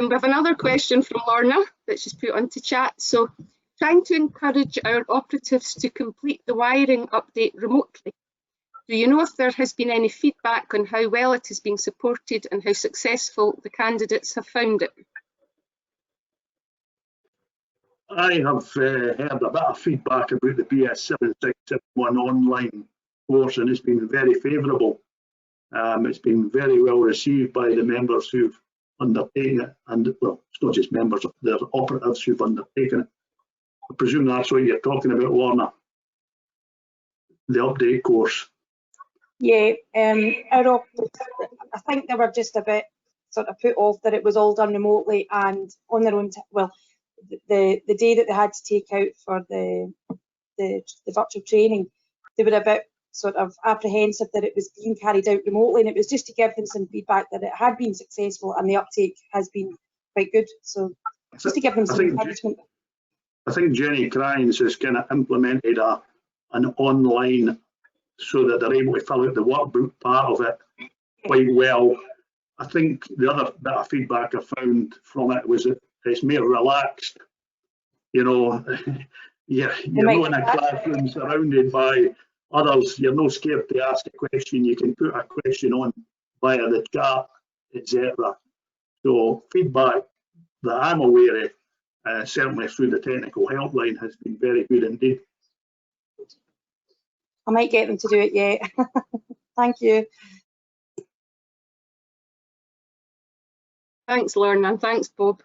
And we have another question from Lorna that she's put onto chat. So, trying to encourage our operatives to complete the wiring update remotely. Do you know if there has been any feedback on how well it is being supported and how successful the candidates have found it? I have heard a bit of feedback about the BS 7671 online course, and it's been very favourable. It's been very well received by the members who've undertaken it, and well, it's not just members, they're operatives who've undertaken it. I presume that's what you're talking about, Lorna, the update course. Yeah, I think they were just a bit sort of put off that it was all done remotely and on their own. Well, the day that they had to take out for the virtual training, they were a bit sort of apprehensive that it was being carried out remotely, and it was just to give them some feedback that it had been successful and the uptake has been quite good. So just to give them some encouragement. I think Jenny Crines has kind of implemented an online so that they're able to fill out the workbook part of it quite well. I think the other bit of feedback I found from it was that it's more relaxed. You know, you're not in a classroom surrounded by others. You're not scared to ask a question. You can put a question on via the chat, etc. So feedback that I'm aware of, certainly through the technical helpline, has been very good indeed. I might get them to do it yet. Thank you. Thanks, Lorna, and thanks, Bob.